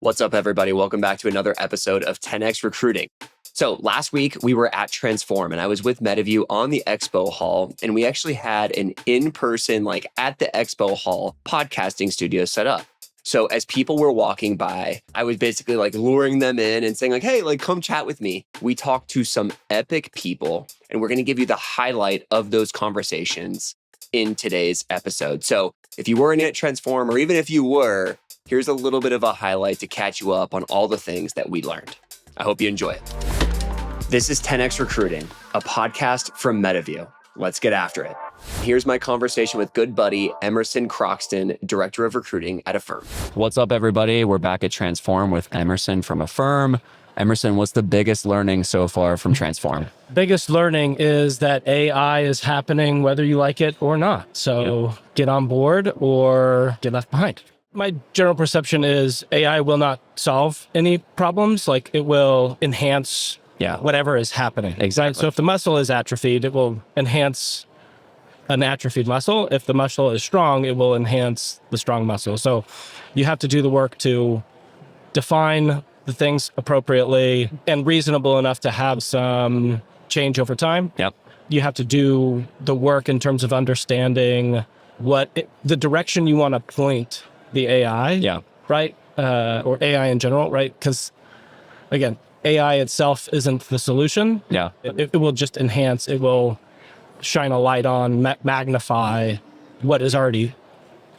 What's up, everybody? Welcome back to another episode of 10X Recruiting. So last week we were at Transform and I was with Metaview on the expo hall, and we actually had an in-person, at the expo hall podcasting studio set up. So as people were walking by, I was basically luring them in and saying hey, come chat with me. We talked to some epic people, and we're going to give you the highlight of those conversations in today's episode. So if you weren't at Transform, or even if you were, here's a little bit of a highlight to catch you up on all the things that we learned. I hope you enjoy it. This is 10X Recruiting, a podcast from Metaview. Let's get after it. Here's my conversation with good buddy Emerson Croxton, Director of Recruiting at Affirm. What's up, everybody? We're back at Transform with Emerson from Affirm. Emerson, what's the biggest learning so far from Transform? Biggest learning is that AI is happening whether you like it or not. So Get on board or get left behind. My general perception is AI will not solve any problems. It will enhance whatever is happening. Exactly. Right? So if the muscle is atrophied, it will enhance an atrophied muscle. If the muscle is strong, it will enhance the strong muscle. So you have to do the work to define the things appropriately and reasonable enough to have some change over time. Yep. You have to do the work in terms of understanding the direction you want to point the AI, right? Or AI in general, right? Because again, AI itself isn't the solution. Yeah. It will just enhance, it will shine a light on, magnify what is already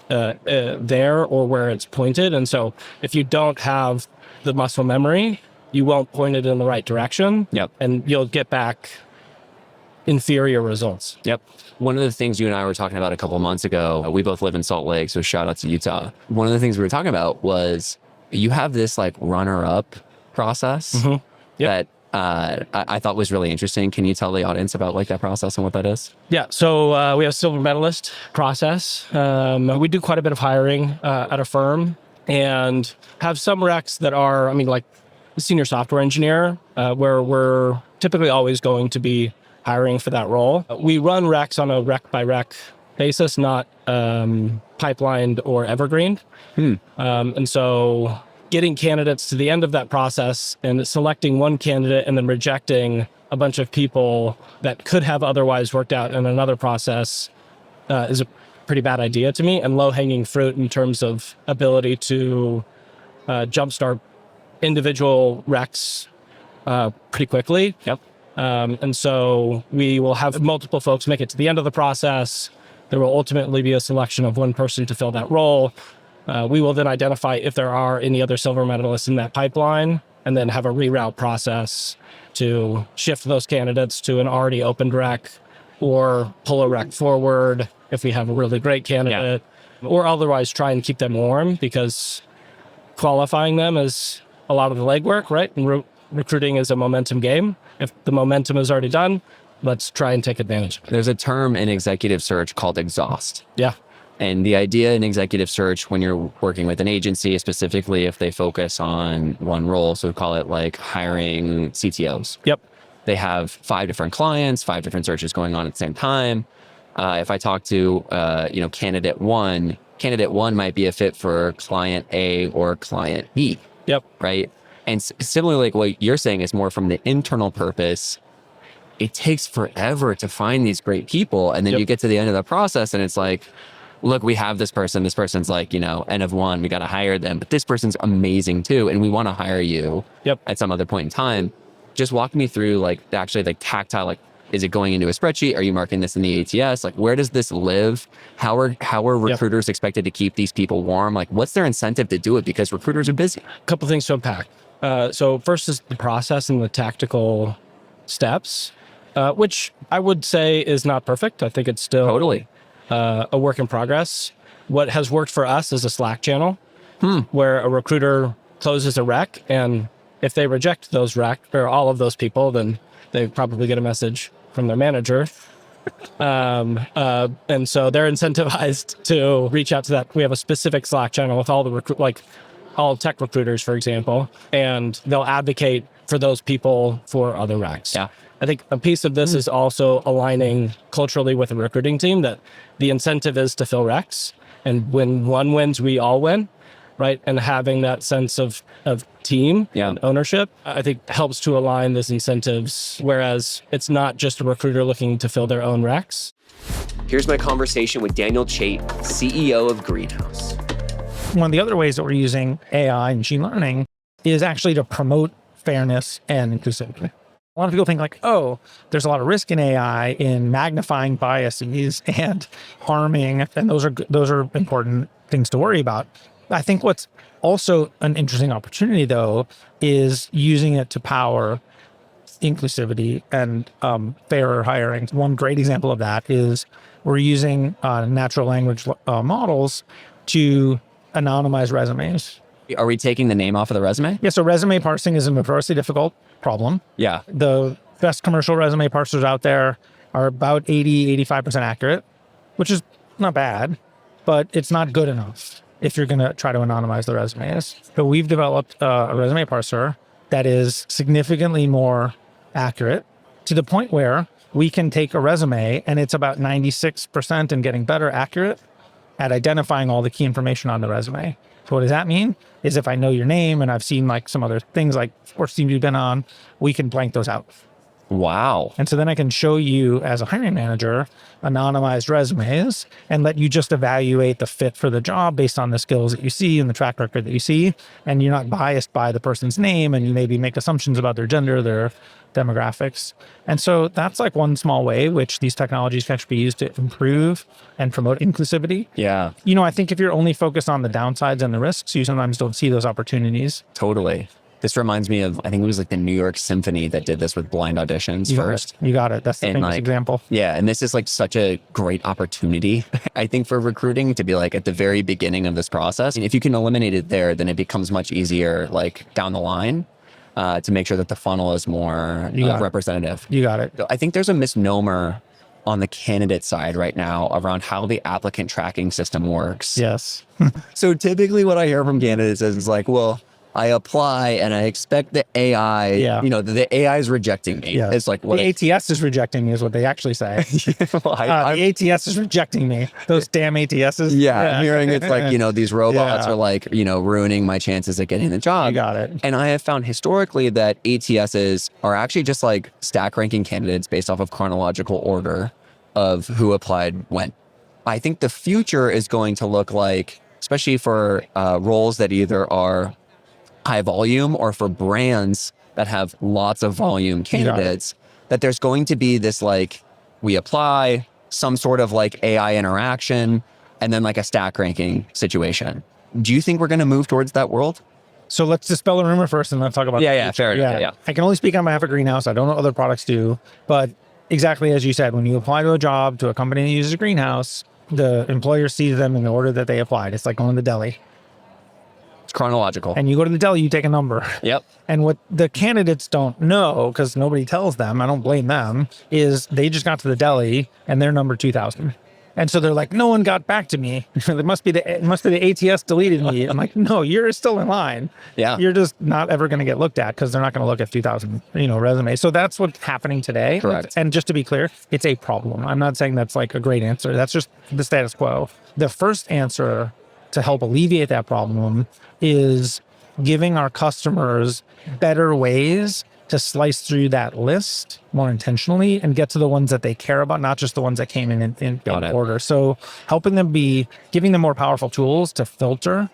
there or where it's pointed. And so if you don't have the muscle memory, you won't point it in the right direction. Yep. And you'll get back inferior results. Yep. One of the things you and I were talking about a couple of months ago, we both live in Salt Lake, so shout out to Utah. One of the things we were talking about was you have this runner-up process that I thought was really interesting. Can you tell the audience about that process and what that is? Yeah. So we have a silver medalist process. We do quite a bit of hiring at Affirm and have some recs that are, senior software engineer, where we're typically always going to be hiring for that role. We run recs on a rec by rec basis, not pipelined or evergreen. And so getting candidates to the end of that process and selecting one candidate and then rejecting a bunch of people that could have otherwise worked out in another process is a pretty bad idea to me, and low-hanging fruit in terms of ability to jumpstart individual recs pretty quickly. Yep. And so we will have multiple folks make it to the end of the process. There will ultimately be a selection of one person to fill that role. We will then identify if there are any other silver medalists in that pipeline, and then have a reroute process to shift those candidates to an already opened rec, or pull a rec forward if we have a really great candidate, or otherwise try and keep them warm, because qualifying them is a lot of the legwork, right? And recruiting is a momentum game. If the momentum is already done, let's try and take advantage. There's a term in executive search called exhaust. Yeah. And the idea in executive search, when you're working with an agency, specifically if they focus on one role, so call it hiring CTOs. Yep. They have 5 different clients, 5 different searches going on at the same time. If I talk to, candidate one might be a fit for client A or client B. Yep. Right. And similarly, what you're saying is more from the internal purpose. It takes forever to find these great people. And then you get to the end of the process and it's look, we have this person. This person's N of 1. We got to hire them. But this person's amazing too. And we want to hire you at some other point in time. Just walk me through actually tactile, is it going into a spreadsheet? Are you marking this in the ATS? Where does this live? How are recruiters expected to keep these people warm? What's their incentive to do it? Because recruiters are busy. A couple things to unpack. So first is the process and the tactical steps, which I would say is not perfect. I think it's still Totally a work in progress. What has worked for us is a Slack channel where a recruiter closes a rec, and if they reject those rec or all of those people, then they probably get a message from their manager. And so they're incentivized to reach out to that. We have a specific Slack channel with all the all tech recruiters, for example, and they'll advocate for those people for other recs. Yeah. I think a piece of this is also aligning culturally with the recruiting team that the incentive is to fill recs. And when one wins, we all win. right? And having that sense of team and ownership, I think helps to align those incentives, whereas it's not just a recruiter looking to fill their own recs. Here's my conversation with Daniel Chait, CEO of Greenhouse. One of the other ways that we're using AI and machine learning is actually to promote fairness and inclusivity. A lot of people think like, oh, there's a lot of risk in AI in magnifying biases and harming, and those are important things to worry about. I think what's also an interesting opportunity, though, is using it to power inclusivity and fairer hiring. One great example of that is we're using natural language models to anonymize resumes. Are we taking the name off of the resume? Yeah, so resume parsing is a notoriously difficult problem. Yeah. The best commercial resume parsers out there are about 85% accurate, which is not bad, but it's not good enough if you're going to try to anonymize the resumes. So we've developed a resume parser that is significantly more accurate to the point where we can take a resume and it's about 96% and getting better accurate at identifying all the key information on the resume. So what does that mean? Is if I know your name and I've seen like some other things like sports teams you've been on, we can blank those out. Wow. And so then I can show you as a hiring manager anonymized resumes and let you just evaluate the fit for the job based on the skills that you see and the track record that you see. And you're not biased by the person's name, and you maybe make assumptions about their gender, their demographics. And so that's like one small way which these technologies can actually be used to improve and promote inclusivity. Yeah. I think if you're only focused on the downsides and the risks, you sometimes don't see those opportunities. Totally. This reminds me of, I think it was like the New York Symphony that did this with blind auditions first. You got it. That's the famous example. Yeah. And this is like such a great opportunity, I think, for recruiting to be like at the very beginning of this process. And if you can eliminate it there, then it becomes much easier like down the line to make sure that the funnel is more representative. You got it. I think there's a misnomer on the candidate side right now around how the applicant tracking system works. Yes. So typically what I hear from candidates is like, well, I apply and I expect the AI, the AI is rejecting me. Yeah. It's like, what? The ATS is rejecting me is what they actually say. Well, the ATS is rejecting me. Those damn ATSs. Yeah. I'm hearing it's like, these robots are like, ruining my chances at getting the job. You got it. And I have found historically that ATSs are actually just like stack ranking candidates based off of chronological order of who applied when. I think the future is going to look like, especially for roles that either are high volume or for brands that have lots of volume candidates, that there's going to be this like, we apply, some sort of like AI interaction, and then like a stack ranking situation. Do you think we're going to move towards that world? So let's dispel a rumor first and let's talk about Fair enough. Yeah. I can only speak on behalf of Greenhouse. I don't know what other products do, but exactly as you said, when you apply to a job to a company that uses a Greenhouse, the employer sees them in the order that they applied. It's like going to the deli. It's chronological. And you go to the deli, you take a number. Yep. And what the candidates don't know, because nobody tells them, I don't blame them, is they just got to the deli and they're number 2000. And so they're like, no one got back to me. It must be the ATS deleted me. I'm like, no, you're still in line. Yeah. You're just not ever going to get looked at because they're not going to look at 2000, resumes. So that's what's happening today. Correct. And just to be clear, it's a problem. I'm not saying that's like a great answer. That's just the status quo. The first answer to help alleviate that problem is giving our customers better ways to slice through that list more intentionally and get to the ones that they care about, not just the ones that came in order. So giving them more powerful tools to filter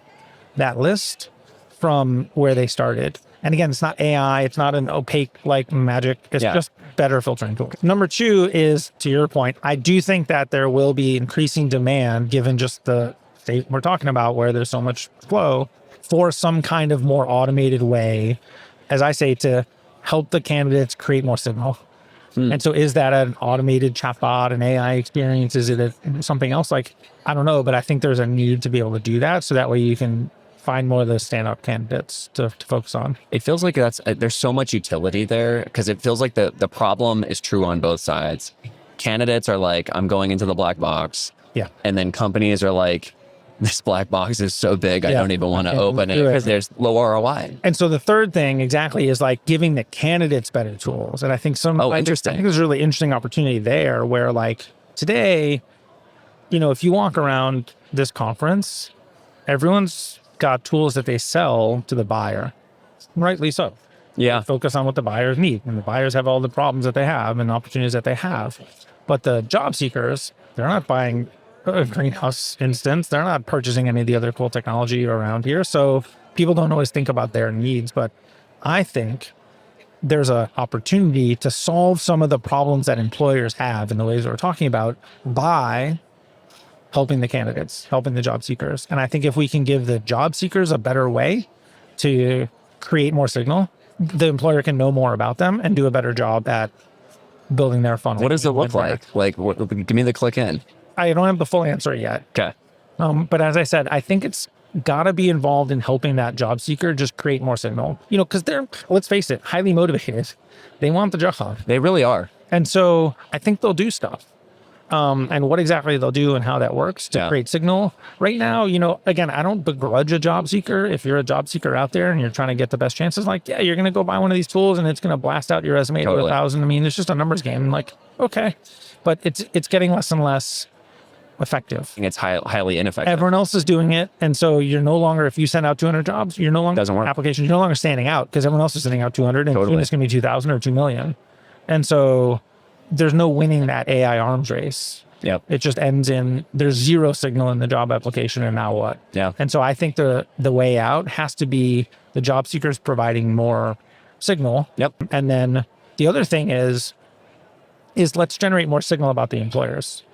that list from where they started. And again, it's not AI, it's not an opaque like magic, it's just better filtering tools. Number two is, to your point, I do think that there will be increasing demand given just the state we're talking about where there's so much flow for some kind of more automated way, as I say, to help the candidates create more signal. And so is that an automated chatbot, an AI experience? Is it something else? Like, I don't know, but I think there's a need to be able to do that. So that way you can find more of the stand-up candidates to focus on. It feels like there's so much utility there because it feels like the problem is true on both sides. Candidates are like, I'm going into the black box. Yeah. And then companies are like, this black box is so big, I don't even want to open it because there's low ROI. And so the third thing exactly is like giving the candidates better tools. And I think interesting. I think there's a really interesting opportunity there where like today, if you walk around this conference, everyone's got tools that they sell to the buyer. Rightly so. Yeah. They focus on what the buyers need, and the buyers have all the problems that they have and opportunities that they have. But the job seekers, they're not buying a greenhouse instance. They're not purchasing any of the other cool technology around here. So people don't always think about their needs. But I think there's an opportunity to solve some of the problems that employers have in the ways that we're talking about by helping the candidates, helping the job seekers. And I think if we can give the job seekers a better way to create more signal, the employer can know more about them and do a better job at building their funnel. What does it look like? Give me the click in. I don't have the full answer yet. Okay. But as I said, I think it's got to be involved in helping that job seeker just create more signal, because they're, let's face it, highly motivated. They want the job. They really are. And so I think they'll do stuff. And what exactly they'll do and how that works to create signal. Right now, again, I don't begrudge a job seeker. If you're a job seeker out there and you're trying to get the best chances, you're going to go buy one of these tools and it's going to blast out your resume to 1,000. I mean, it's just a numbers game. Okay. But it's getting less and less effective. It's highly ineffective. Everyone else is doing it. And so you're no longer, if you send out 200 jobs, you're no longer doesn't work. Applications, you're no longer standing out because everyone else is sending out 200 and soon it's going to be 2,000 or 2 million. And so there's no winning that AI arms race. Yep. It just ends in there's zero signal in the job application, and now what? Yeah. And so I think the way out has to be the job seekers providing more signal. Yep. And then the other thing is let's generate more signal about the employers.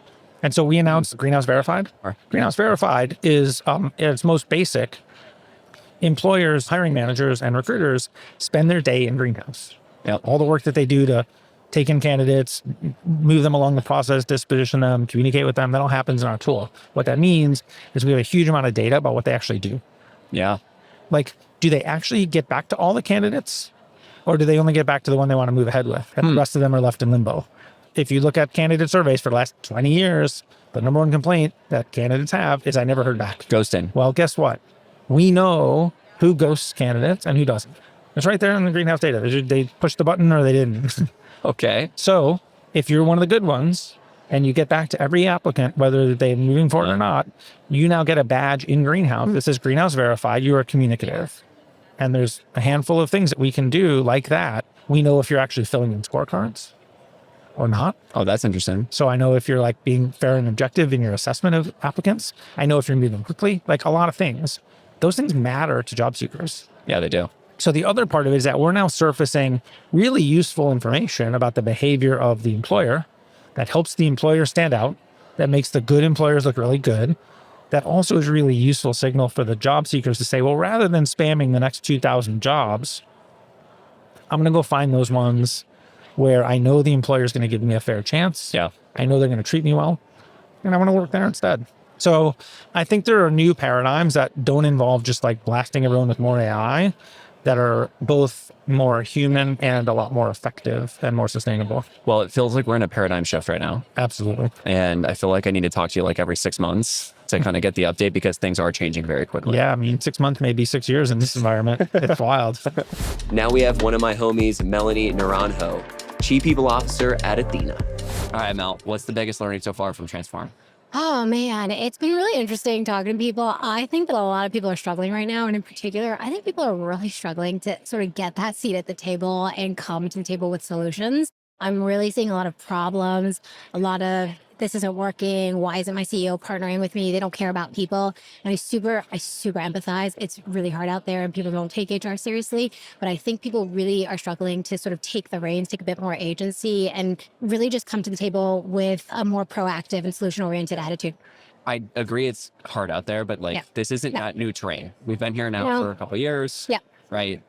And so we announced Greenhouse Verified. Greenhouse Verified is at its most basic. Employers, hiring managers, and recruiters spend their day in Greenhouse. Yep. All the work that they do to take in candidates, move them along the process, disposition them, communicate with them, that all happens in our tool. What that means is we have a huge amount of data about what they actually do. Yeah. Do they actually get back to all the candidates, or do they only get back to the one they want to move ahead with? And the rest of them are left in limbo. If you look at candidate surveys for the last 20 years, the number one complaint that candidates have is I never heard back. Ghosting. Well, guess what? We know who ghosts candidates and who doesn't. It's right there in the Greenhouse data. They pushed the button or they didn't. Okay. So if you're one of the good ones and you get back to every applicant, whether they're moving forward or not, you now get a badge in Greenhouse. This is Greenhouse Verified. You are communicative. And there's a handful of things that we can do like that. We know if you're actually filling in scorecards or not. Oh, that's interesting. So I know if you're being fair and objective in your assessment of applicants. I know if you're moving quickly, a lot of things. Those things matter to job seekers. Yeah, they do. So the other part of it is that we're now surfacing really useful information about the behavior of the employer that helps the employer stand out, that makes the good employers look really good. That also is really useful signal for the job seekers to say, well, rather than spamming the next 2,000 jobs, I'm going to go find those ones where I know the employer is going to give me a fair chance. Yeah. I know they're going to treat me well, and I want to work there instead. So I think there are new paradigms that don't involve just blasting everyone with more AI, that are both more human and a lot more effective and more sustainable. Well, it feels like we're in a paradigm shift right now. Absolutely. And I feel like I need to talk to you every 6 months to kind of get the update because things are changing very quickly. Yeah, 6 months, maybe 6 years in this environment. It's wild. Now we have one of my homies, Melanie Naranjo, Chief People Officer at Athena. All right, Mel, what's the biggest learning so far from Transform? Oh man, it's been really interesting talking to people. I think that a lot of people are struggling right now. And in particular, I think people are really struggling to sort of get that seat at the table and come to the table with solutions. I'm really seeing a lot of problems, a lot of this isn't working. Why isn't my CEO partnering with me? They don't care about people. And I super empathize. It's really hard out there and people don't take HR seriously. But I think people really are struggling to sort of take the reins, take a bit more agency, and really just come to the table with a more proactive and solution-oriented attitude. I agree it's hard out there, but this isn't that new terrain. We've been here now for a couple of years. Yeah. Right.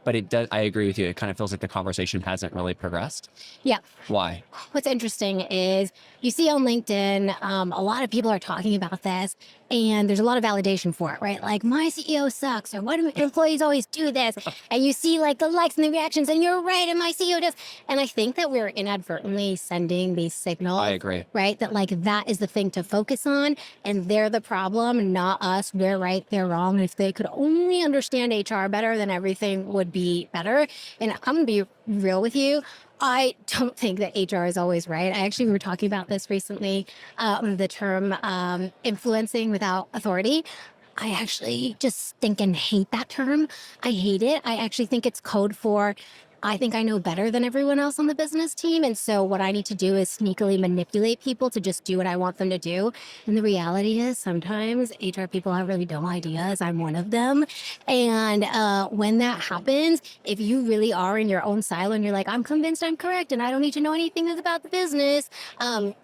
But it does. I agree with you. It kind of feels like the conversation hasn't really progressed. Yeah. Why? What's interesting is you see on LinkedIn, a lot of people are talking about this and there's a lot of validation for it, right? My CEO sucks, or why do employees always do this? And you see the likes and the reactions and you're right, and my CEO does. And I think that we're inadvertently sending these signals. I agree. Right? That that is the thing to focus on and they're the problem, not us. We're right, they're wrong. And if they could only understand HR better, then everything would be better. And I'm going to be real with you. I don't think that HR is always right. We were talking about this recently, the term influencing without authority. I actually just stinking hate that term. I hate it. I actually think it's code for I think I know better than everyone else on the business team. And so what I need to do is sneakily manipulate people to just do what I want them to do. And the reality is sometimes HR people have really dumb ideas. I'm one of them. And when that happens, if you really are in your own silo and you're like, I'm convinced I'm correct and I don't need to know anything about the business,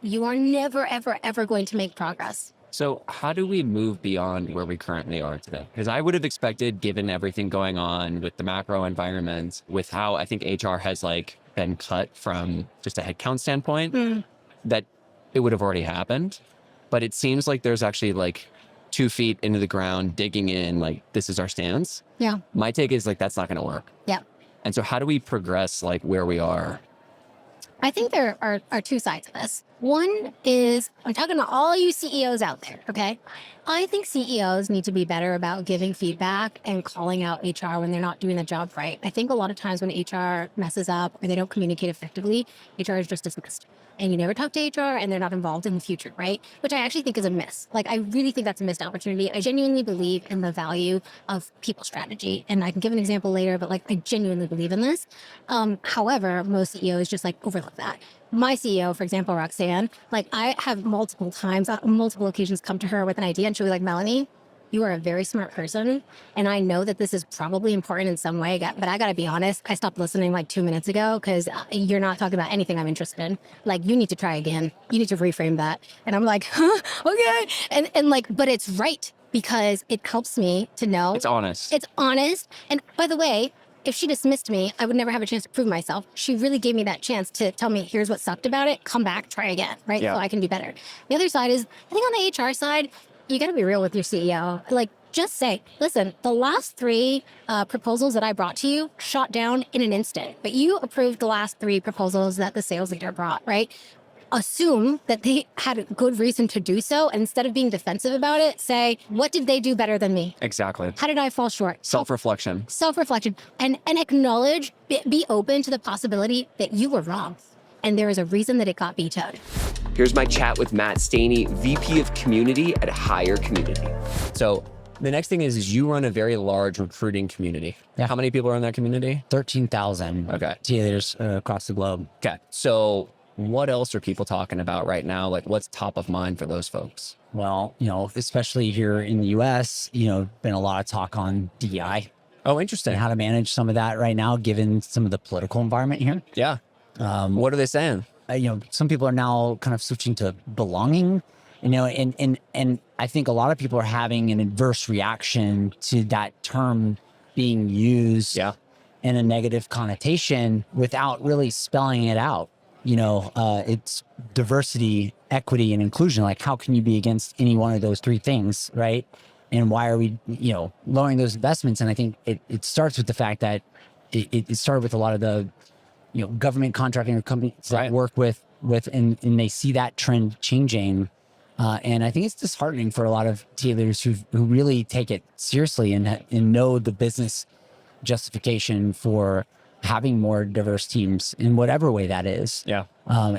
you are never, ever, ever going to make progress. So how do we move beyond where we currently are today? Because I would have expected, given everything going on with the macro environment, with how I think HR has like been cut from just a headcount standpoint, that it would have already happened. But it seems like there's actually like 2 feet into the ground, digging in, like, this is our stance. Yeah. My take is like, that's not going to work. Yeah. And so how do we progress like where we are? I think there are two sides of this. One is, I'm talking to all you CEOs out there, okay? I think CEOs need to be better about giving feedback and calling out HR when they're not doing the job right. I think a lot of times when HR messes up or they don't communicate effectively, HR is just dismissed. And you never talk to HR and they're not involved in the future, right? Which I actually think is a miss. Like, I really think that's a missed opportunity. I genuinely believe in the value of people strategy. And I can give an example later, but like, I genuinely believe in this. However, most CEOs just like overlook that. My CEO, for example, Roxanne, like I have multiple times, on multiple occasions come to her with an idea and she'll be like, Melanie, you are a very smart person. And I know that this is probably important in some way, but I gotta be honest, I stopped listening like 2 minutes ago because you're not talking about anything I'm interested in. Like, you need to try again. You need to reframe that. And I'm like, huh, okay. And like, but it's right because it helps me to know. It's honest. It's honest. And by the way, if she dismissed me, I would never have a chance to prove myself. She really gave me that chance to tell me, here's what sucked about it. Come back, try again, right? Yeah. So I can do better. The other side is, I think on the HR side, you got to be real with your CEO. Like, just say, listen, the last 3 proposals that I brought to you shot down in an instant, but you approved the last 3 proposals that the sales leader brought, right? Assume that they had a good reason to do so. And instead of being defensive about it, say, what did they do better than me? Exactly. How did I fall short? Self-reflection. Self-reflection. And acknowledge, be open to the possibility that you were wrong. And there is a reason that it got vetoed. Here's my chat with Matt Staney, VP of Community at Hire Community. So the next thing is you run a very large recruiting community. Yeah. How many people are in that community? 13,000 Okay. TA leaders across the globe. Okay. So what else are people talking about right now? Like, what's top of mind for those folks? Well, especially here in the US, been a lot of talk on DEI Oh, interesting. and how to manage some of that right now, given some of the political environment here. Yeah. What are they saying? Some people are now kind of switching to belonging, and I think a lot of people are having an adverse reaction to that term being used Yeah. in a negative connotation without really spelling it out. It's diversity, equity, and inclusion. Like, how can you be against any one of those 3 things, right? And why are we, lowering those investments? And I think it starts with the fact that it started with a lot of the, government contracting companies that work with, and they see that trend changing. And I think it's disheartening for a lot of TA leaders who really take it seriously and know the business justification for having more diverse teams in whatever way that is. Yeah.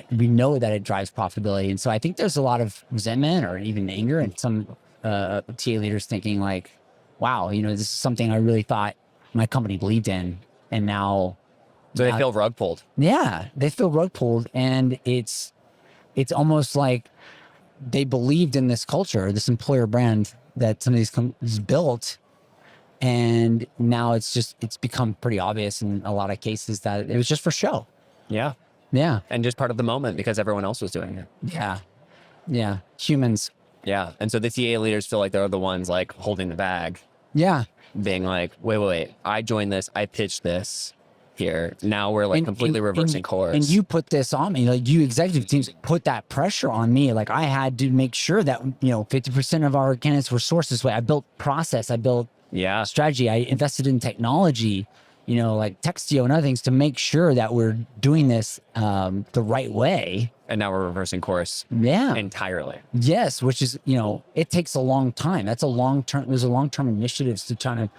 We know that it drives profitability. And so I think there's a lot of resentment or even anger and some TA leaders thinking like, wow, this is something I really thought my company believed in. And now. So they feel rug pulled. Yeah, they feel rug pulled. And it's almost like they believed in this culture, this employer brand that some of these companies built. And now it's become pretty obvious in a lot of cases that it was just for show. Yeah. Yeah. And just part of the moment because everyone else was doing it. Yeah. Yeah. Humans. Yeah. And so the TA leaders feel like they're the ones like holding the bag, Yeah. being like, wait, I joined this, I pitched this here. Now we're like completely reversing course. And you put this on me, like you executive teams put that pressure on me. Like I had to make sure that, 50% of our candidates were sourced this way. I built process. I built strategy. I invested in technology, like Textio and other things to make sure that we're doing this the right way. And now we're reversing course. Yeah. Entirely. Yes. Which is, it takes a long time. There's a long-term initiatives to try to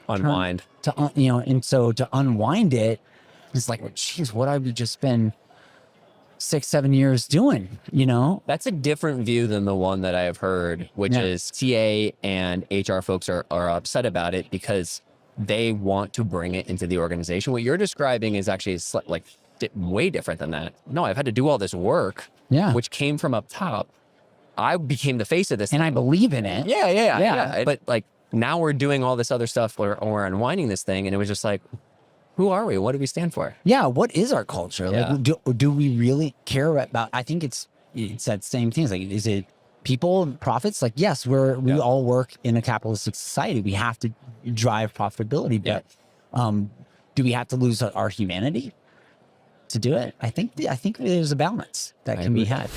Unwind. and so to unwind it, it's like, geez, what have we just been 6-7 years doing, you know? That's a different view than the one that I have heard, which is TA and HR folks are upset about it because they want to bring it into the organization. What you're describing is actually way different than that. No, I've had to do all this work, which came from up top. I became the face of this. And I believe in it. Yeah. But like now we're doing all this other stuff or we're unwinding this thing. And it was just like, who are we? What do we stand for? Yeah. What is our culture? Like, do we really care about, I think it's that same thing. It's like, is it people and profits? Like, yes, we all work in a capitalistic society. We have to drive profitability, but do we have to lose our humanity to do it? I think there's a balance that can be had.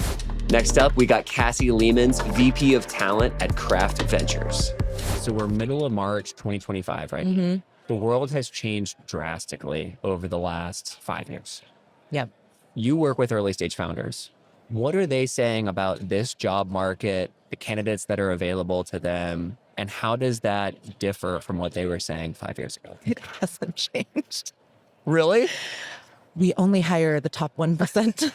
Next up, we got Cassie Lehman's VP of Talent at Craft Ventures. So we're middle of March 2025, right? Mm-hmm. The world has changed drastically over the last 5 years. Yep. You work with early stage founders. What are they saying about this job market, the candidates that are available to them, and how does that differ from what they were saying 5 years ago? It hasn't changed. Really? We only hire the top 1%.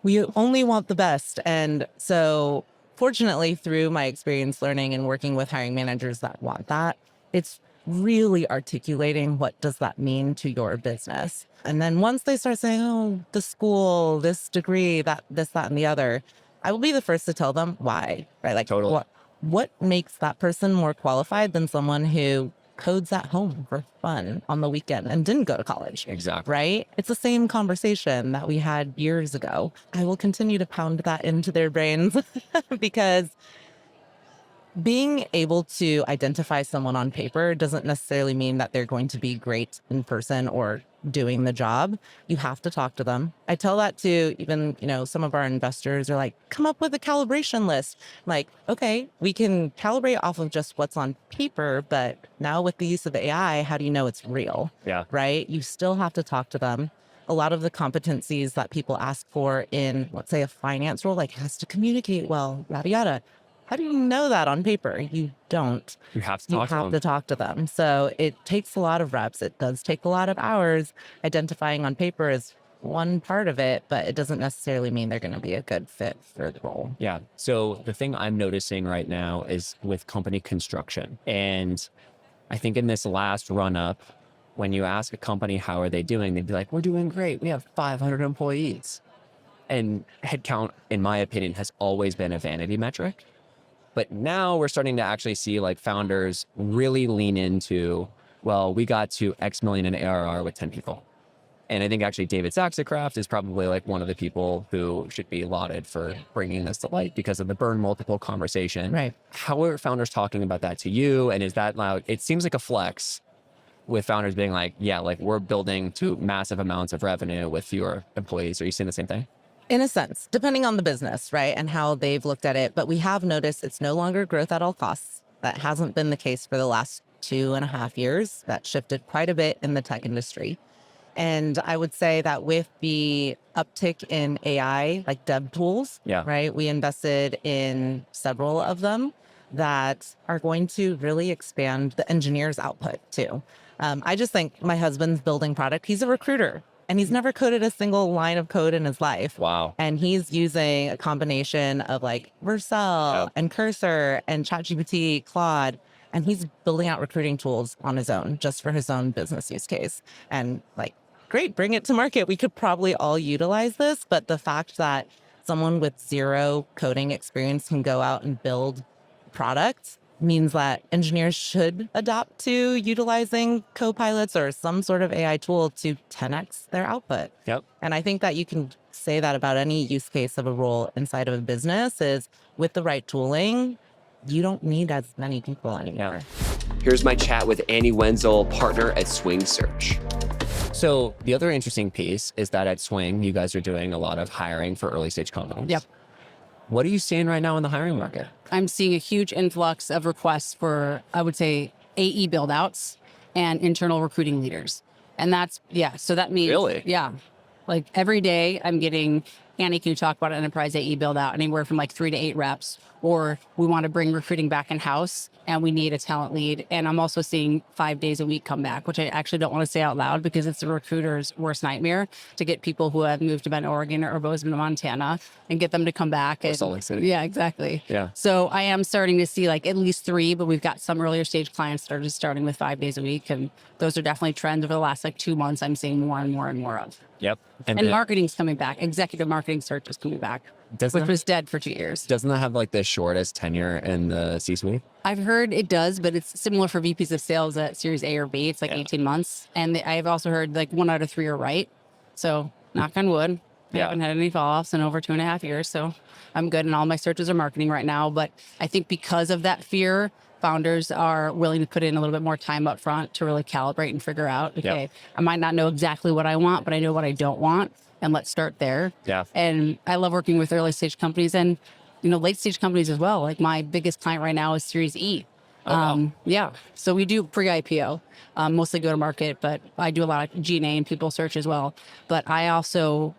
We only want the best. And so fortunately, through my experience learning and working with hiring managers that want that, it's really articulating what does that mean to your business. And then once they start saying, oh, the school, this degree, that, and the other, I will be the first to tell them why, right? Like, totally. What makes that person more qualified than someone who codes at home for fun on the weekend and didn't go to college? Exactly. Right? It's the same conversation that we had years ago. I will continue to pound that into their brains because being able to identify someone on paper doesn't necessarily mean that they're going to be great in person or doing the job. You have to talk to them. I tell that to even, some of our investors are like, come up with a calibration list. I'm like, okay, we can calibrate off of just what's on paper, but now with the use of AI, how do you know it's real? Yeah. Right? You still have to talk to them. A lot of the competencies that people ask for in, let's say, a finance role, like has to communicate well, yada, yada. How do you know that on paper? You don't. You have to You talk to have them. to talk to them. So it takes a lot of reps. It does take a lot of hours. Identifying on paper is one part of it, but it doesn't necessarily mean they're going to be a good fit for the role. Yeah. So the thing I'm noticing right now is with company construction. And I think in this last run up, when you ask a company, how are they doing? They'd be like, we're doing great. We have 500 employees. And headcount, in my opinion, has always been a vanity metric. But now we're starting to actually see like founders really lean into, well, we got to X million in ARR with 10 people. And I think actually David Sachs at Craft is probably like one of the people who should be lauded for bringing this to light because of the burn multiple conversation. Right. How are founders talking about that to you? And is that loud? It seems like a flex with founders being like, yeah, like we're building to massive amounts of revenue with fewer employees. Are you seeing the same thing? In a sense, depending on the business, right, and how they've looked at it. But we have noticed it's no longer growth at all costs. That hasn't been the case for the last 2.5 years. That shifted quite a bit in the tech industry. And I would say that with the uptick in AI, like dev tools, right, we invested in several of them that are going to really expand the engineer's output too. I just think my husband's building product. He's a recruiter. And he's never coded a single line of code in his life. Wow. And he's using a combination of like Vercel and Cursor and ChatGPT, Claude. And he's building out recruiting tools on his own, just for his own business use case. And like, great, bring it to market. We could probably all utilize this. But the fact that someone with zero coding experience can go out and build products means that engineers should adopt to utilizing co-pilots or some sort of AI tool to 10x their output. Yep. And I think that you can say that about any use case of a role inside of a business is with the right tooling, you don't need as many people anymore. Here's my chat with Annie Wenzel, partner at Swing Search. So the other interesting piece is that at Swing, you guys are doing a lot of hiring for early stage companies. Yep. What are you seeing right now in the hiring market? I'm seeing a huge influx of requests for, I would say, AE build-outs and internal recruiting leaders. And that's, so that means... Really? Yeah. Like every day I'm getting Annie, can you talk about an enterprise AE build out? Anywhere from like 3 to 8 reps. Or we want to bring recruiting back in house and we need a talent lead. And I'm also seeing 5 days a week come back, which I actually don't want to say out loud because it's the recruiter's worst nightmare to get people who have moved to Bend, Oregon or Bozeman, Montana and get them to come back. And, Salt Lake City. yeah, exactly. Yeah. So I am starting to see like at least 3, but we've got some earlier stage clients that are just starting with 5 days a week. And those are definitely trends over the last like 2 months. I'm seeing more and more and more of. Yep. And marketing's coming back. Executive marketing search is coming back, which was dead for 2 years. Doesn't that have like the shortest tenure in the C-suite? I've heard it does, but it's similar for VPs of sales at Series A or B. It's like 18 months. And I've also heard like 1 out of 3 are right. So knock on wood. I haven't had any fall-offs in over 2.5 years. So I'm good. And all my searches are marketing right now. But I think because of that fear, founders are willing to put in a little bit more time up front to really calibrate and figure out, okay, I might not know exactly what I want, but I know what I don't want. And let's start there. Yeah. And I love working with early stage companies and, late stage companies as well. Like my biggest client right now is Series E. Yeah. So we do pre-IPO, mostly go to market, but I do a lot of G&A and people search as well. But I also,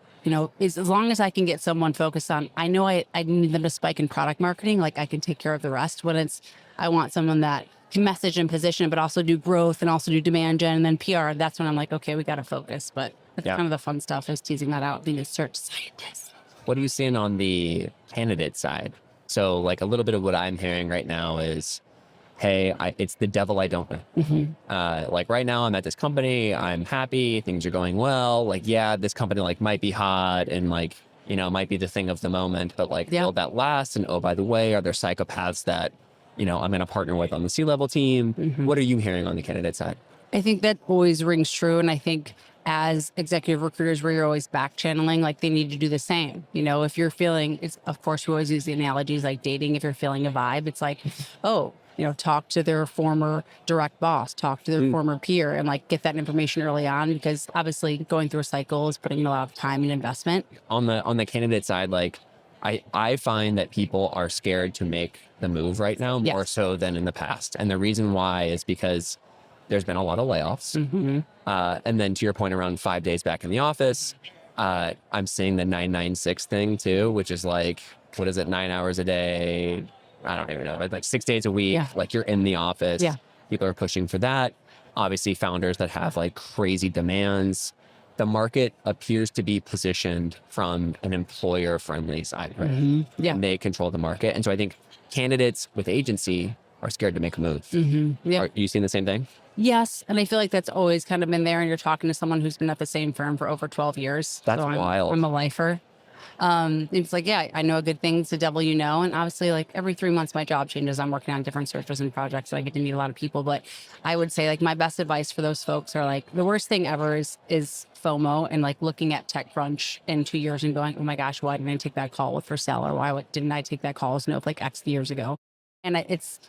as long as I can get someone focused on, I know I need them to spike in product marketing, like I can take care of the rest. When I want someone that can message and position, but also do growth and also do demand gen and then PR. That's when I'm like, okay, we got to focus. But that's kind of the fun stuff is teasing that out, being a search scientist. What are you seeing on the candidate side? So like a little bit of what I'm hearing right now is, hey, it's the devil I don't know. Like right now I'm at this company, I'm happy, things are going well. Like, yeah, this company like might be hot and like, might be the thing of the moment, but like, will that last? And oh, by the way, are there psychopaths that, I'm going to partner with on the C-level team? What are you hearing on the candidate side? I think that always rings true. And I think as executive recruiters, where you're always back channeling, like they need to do the same. If you're feeling, of course, we always use the analogies like dating. If you're feeling a vibe, it's like, oh, talk to their former direct boss, talk to their former peer and like get that information early on, because obviously going through a cycle is putting a lot of time and investment. On the candidate side, like I find that people are scared to make the move right now more so than in the past. And the reason why is because there's been a lot of layoffs. And then to your point around 5 days back in the office, I'm seeing the 996 thing too, which is like, what is it? 9 hours a day. I don't even know, but like 6 days a week, like you're in the office. People are pushing for that. Obviously founders that have like crazy demands. The market appears to be positioned from an employer friendly side, right? And they control the market. And so I think candidates with agency are scared to make a move. Are you seeing the same thing? Yes. And I feel like that's always kind of been there. And you're talking to someone who's been at the same firm for over 12 years. That's wild. I'm a lifer. It's like, I know a good thing's the devil you know. And obviously like every 3 months my job changes. I'm working on different searches and projects and I get to meet a lot of people. But I would say like my best advice for those folks are like the worst thing ever is FOMO and like looking at TechCrunch in 2 years and going, oh my gosh, why didn't I take that call with for sale? Or why didn't I take that call with Snowflake X years ago? And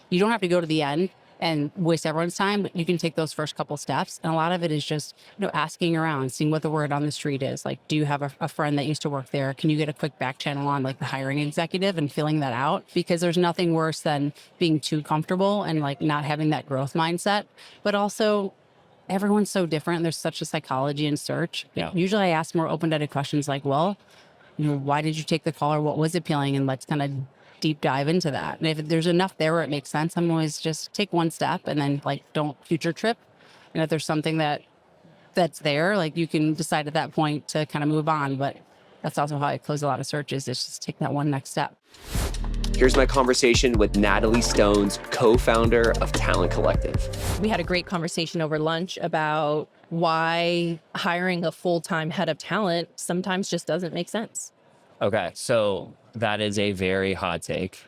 you don't have to go to the end and waste everyone's time, but you can take those first couple steps. And a lot of it is just, asking around, seeing what the word on the street is. Like, do you have a friend that used to work there? Can you get a quick back channel on like the hiring executive and filling that out? Because there's nothing worse than being too comfortable and like not having that growth mindset. But also everyone's so different. There's such a psychology in search. Usually I ask more open-ended questions like, well, why did you take the call or what was appealing? And let's kind of deep dive into that. And if there's enough there where it makes sense, I'm always just take one step and then like don't future trip. And if there's something that's there, like you can decide at that point to kind of move on. But that's also how I close a lot of searches. It's just take that one next step. Here's my conversation with Natalie Stones, co-founder of Talent Collective. We had a great conversation over lunch about why hiring a full-time head of talent sometimes just doesn't make sense. Okay, so that is a very hot take.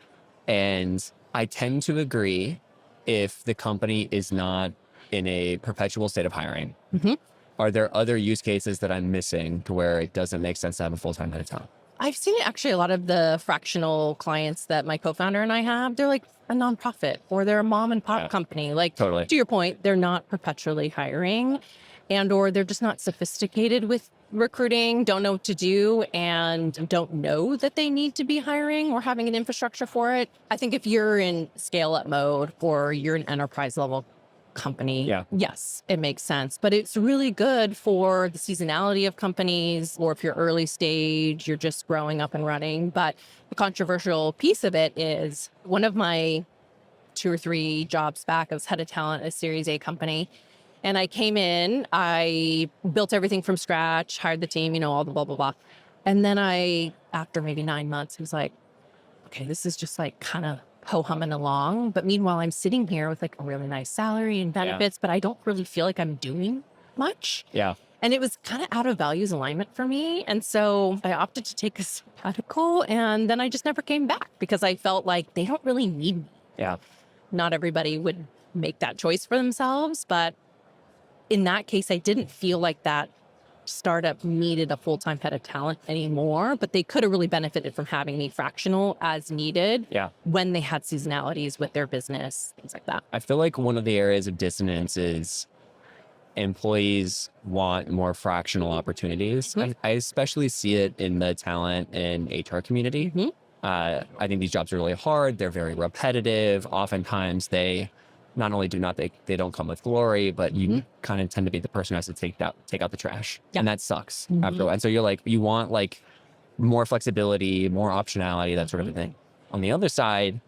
And I tend to agree if the company is not in a perpetual state of hiring. Are there other use cases that I'm missing to where it doesn't make sense to have a full-time head of talent? I've seen actually a lot of the fractional clients that my co-founder and I have, they're like a nonprofit or they're a mom and pop company. Like, totally. To your point, they're not perpetually hiring and or they're just not sophisticated with recruiting, don't know what to do, and don't know that they need to be hiring or having an infrastructure for it. I think if you're in scale-up mode or you're an enterprise level company, Yeah. yes, it makes sense. But it's really good for the seasonality of companies, or if you're early stage, you're just growing up and running. But the controversial piece of it is one of my 2 or 3 jobs back, I was head of talent at a Series A company. And I came in, I built everything from scratch, hired the team, all the blah, blah, blah. And then after maybe 9 months, I was like, okay, this is just like kind of ho-humming along. But meanwhile, I'm sitting here with like a really nice salary and benefits, but I don't really feel like I'm doing much. Yeah. And it was kind of out of values alignment for me. And so I opted to take a sabbatical, and then I just never came back because I felt like they don't really need me. Yeah. Not everybody would make that choice for themselves, but in that case, I didn't feel like that startup needed a full-time head of talent anymore, but they could have really benefited from having me fractional as needed when they had seasonalities with their business, things like that. I feel like one of the areas of dissonance is employees want more fractional opportunities. I especially see it in the talent and HR community. I think these jobs are really hard. They're very repetitive. Oftentimes they not only they don't come with glory, but you kind of tend to be the person who has to take out the trash. And that sucks after. And so you want like more flexibility, more optionality, that sort of a thing. On the other side,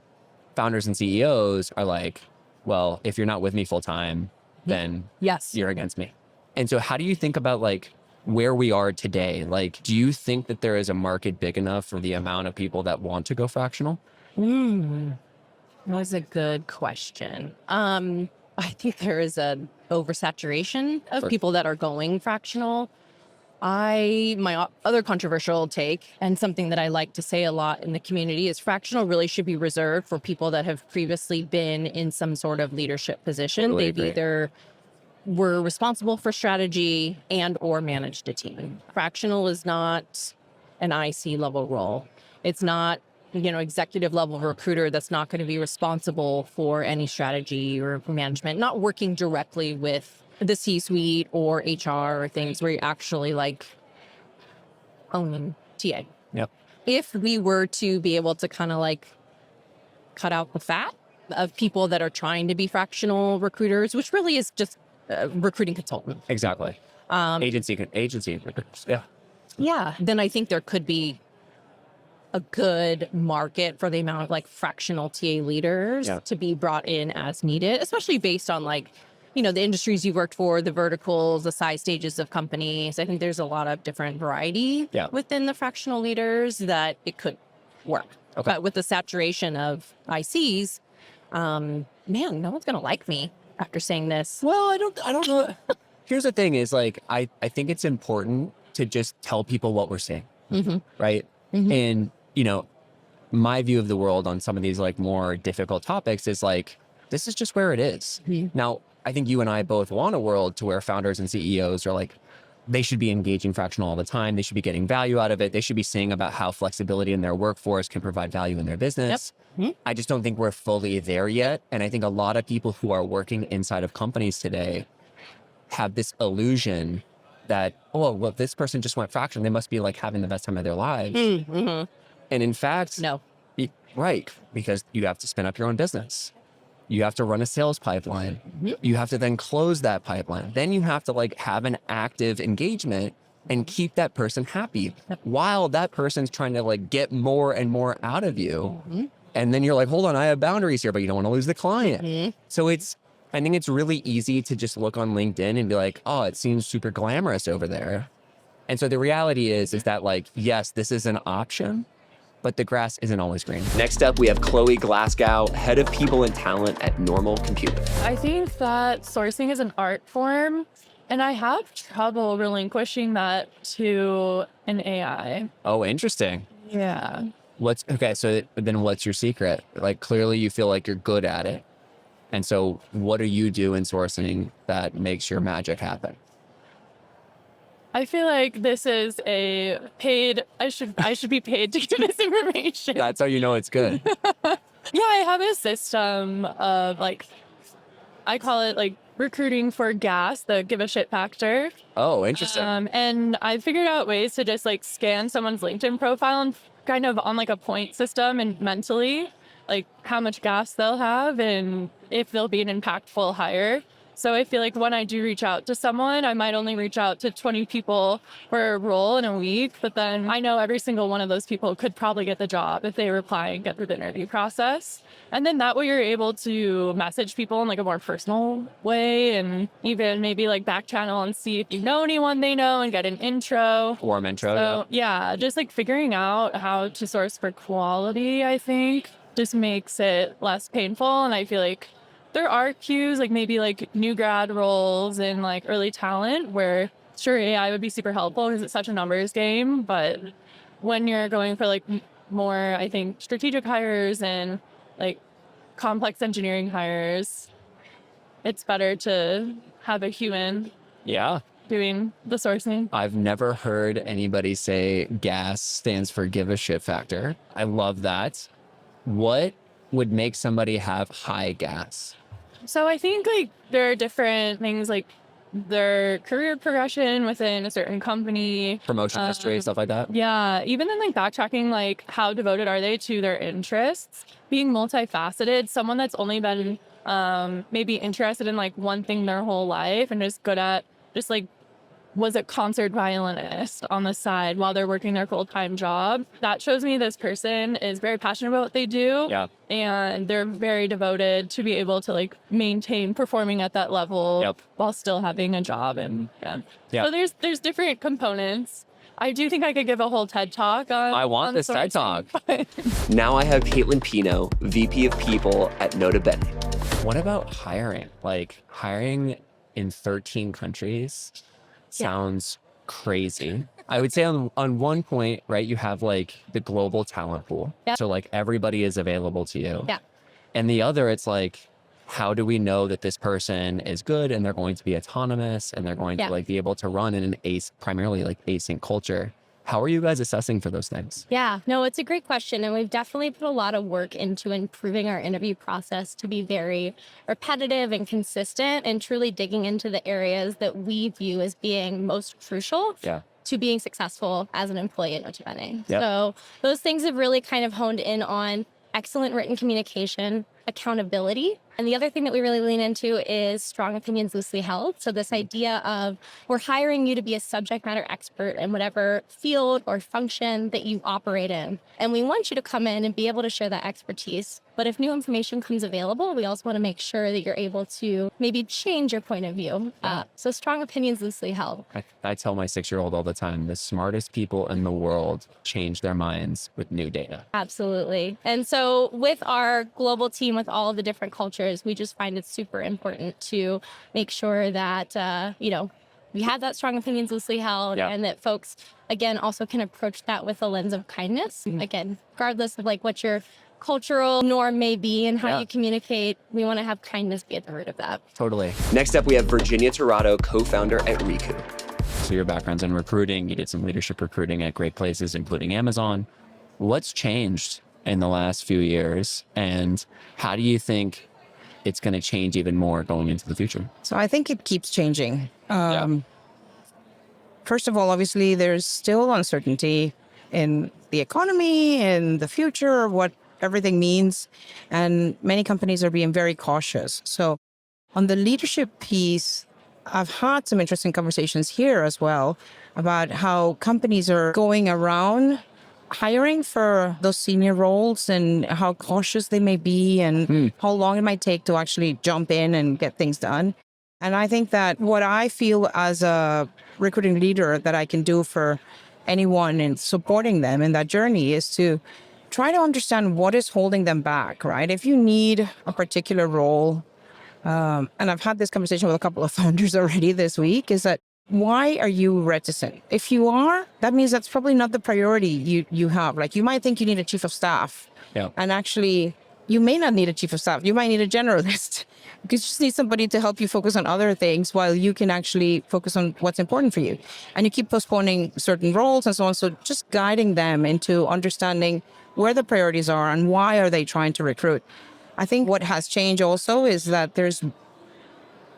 founders and CEOs are like, well, if you're not with me full time, then you're against me. And so how do you think about like where we are today? Like, do you think that there is a market big enough for the amount of people that want to go fractional? That was a good question. I think there is an oversaturation of people that are going fractional. My other controversial take, and something that I like to say a lot in the community, is fractional really should be reserved for people that have previously been in some sort of leadership position. Totally They've either were responsible for strategy and or managed a team. Fractional is not an IC level role. It's not, executive level recruiter that's not going to be responsible for any strategy or management, not working directly with the C-suite or HR or things where you actually like owning TA. Yep. If we were to be able to kind of like cut out the fat of people that are trying to be fractional recruiters, which really is just recruiting consultant. Exactly. Agency. Yeah. Then I think there could be a good market for the amount of like fractional TA leaders to be brought in as needed, especially based on like, the industries you've worked for, the verticals, the size stages of companies. I think there's a lot of different variety within the fractional leaders that it could work. Okay. But with the saturation of ICs, no one's going to like me after saying this. Well, I don't know. Here's the thing is like, I think it's important to just tell people what we're seeing, right? And, my view of the world on some of these like more difficult topics is like, this is just where it is. Now, I think you and I both want a world to where founders and CEOs are like, they should be engaging fractional all the time. They should be getting value out of it. They should be seeing about how flexibility in their workforce can provide value in their business. I just don't think we're fully there yet. And I think a lot of people who are working inside of companies today have this illusion that, well, this person just went fractional. They must be like having the best time of their lives. And in fact, no. Right. Because you have to spin up your own business. You have to run a sales pipeline. You have to then close that pipeline. Then you have to like have an active engagement and keep that person happy while that person's trying to like get more and more out of you. And then you're like, hold on, I have boundaries here, but you don't want to lose the client. So I think it's really easy to just look on LinkedIn and be like, oh, it seems super glamorous over there. And so the reality is that like, yes, this is an option, but the grass isn't always green. Next up, we have Chloe Glasgow, head of people and talent at Normal Computer. I think that sourcing is an art form, and I have trouble relinquishing that to an AI. Oh, interesting. Yeah. So then what's your secret? Like, clearly you feel like you're good at it. And so what do you do in sourcing that makes your magic happen? I feel like this is a paid, I should be paid to give this information. That's how you know it's good. Yeah, I have a system of like, I call it like recruiting for gas, the give a shit factor. Oh, interesting. And I figured out ways to just like scan someone's LinkedIn profile and kind of on like a point system and mentally like how much gas they'll have and if they'll be an impactful hire. So I feel like when I do reach out to someone, I might only reach out to 20 people for a role in a week, but then I know every single one of those people could probably get the job if they reply and get through the interview process. And then that way you're able to message people in like a more personal way, and even maybe like back channel and see if you know anyone they know and get an intro. Warm intro. So yeah, just like figuring out how to source for quality, I think, just makes it less painful. And I feel like there are cues, like maybe like new grad roles and like early talent where sure AI would be super helpful because it's such a numbers game. But when you're going for like more, I think, strategic hires and like complex engineering hires, it's better to have a human Yeah. doing the sourcing. I've never heard anybody say GAS stands for give a shit factor. I love that. What would make somebody have high GAS? So I think like there are different things like their career progression within a certain company. Promotion history, stuff like that? Yeah, even then like backtracking, like how devoted are they to their interests? Being multifaceted, someone that's only been maybe interested in like one thing their whole life and is good at just like was a concert violinist on the side while they're working their full-time job. That shows me this person is very passionate about what they do. Yeah. And they're very devoted to be able to like maintain performing at that level while still having a job. And so there's different components. I do think I could give a whole TED talk on I want on this TED sourcing, talk. but- Now I have Caitlin Pino, VP of People at Nota Bene. What about hiring? Like hiring in 13 countries sounds crazy. I would say on one point, right, you have like the global talent pool. Yep. So like everybody is available to you. Yeah. And the other, it's like, how do we know that this person is good and they're going to be autonomous and they're going to like be able to run in an primarily like async culture? How are you guys assessing for those things? Yeah, no, it's a great question. And we've definitely put a lot of work into improving our interview process to be very repetitive and consistent and truly digging into the areas that we view as being most crucial to being successful as an employee at Nota Bene. So those things have really kind of honed in on excellent written communication, accountability. And the other thing that we really lean into is strong opinions loosely held. So this idea of we're hiring you to be a subject matter expert in whatever field or function that you operate in. And we want you to come in and be able to share that expertise. But if new information comes available, we also want to make sure that you're able to maybe change your point of view. So strong opinions loosely held. I tell my 6-year-old all the time, the smartest people in the world change their minds with new data. Absolutely. And so with our global team, with all of the different cultures, we just find it super important to make sure that, we have that strong opinions loosely held and that folks, again, also can approach that with a lens of kindness. Again, regardless of like what your cultural norm may be and how you communicate, we want to have kindness be at the root of that. Totally. Next up, we have Virginia Tirado, co-founder at Riku. So your background's in recruiting, you did some leadership recruiting at great places, including Amazon. What's changed in the last few years? And how do you think it's going to change even more going into the future? So I think it keeps changing. First of all, obviously, there's still uncertainty in the economy and the future, what everything means. And many companies are being very cautious. So on the leadership piece, I've had some interesting conversations here as well about how companies are going around hiring for those senior roles and how cautious they may be and how long it might take to actually jump in and get things done. And I think that what I feel as a recruiting leader that I can do for anyone in supporting them in that journey is to try to understand what is holding them back, right? If you need a particular role, and I've had this conversation with a couple of founders already this week, is that why are you reticent? If you are, that means that's probably not the priority you have. Like you might think you need a chief of staff, and actually you may not need a chief of staff. You might need a generalist. You just need somebody to help you focus on other things while you can actually focus on what's important for you. And you keep postponing certain roles and so on. So just guiding them into understanding where the priorities are and why are they trying to recruit. I think what has changed also is that there's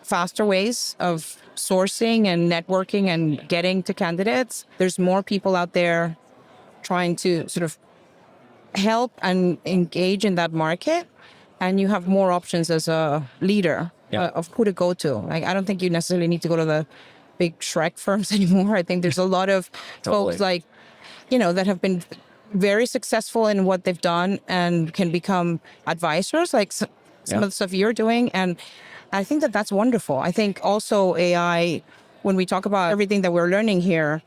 faster ways of sourcing and networking and getting to candidates. There's more people out there trying to sort of help and engage in that market. And you have more options as a leader of who to go to. Like, I don't think you necessarily need to go to the big Shrek firms anymore. I think there's a lot of folks like, that have been very successful in what they've done and can become advisors, like some of the stuff you're doing. And I think that that's wonderful. I think also AI, when we talk about everything that we're learning here,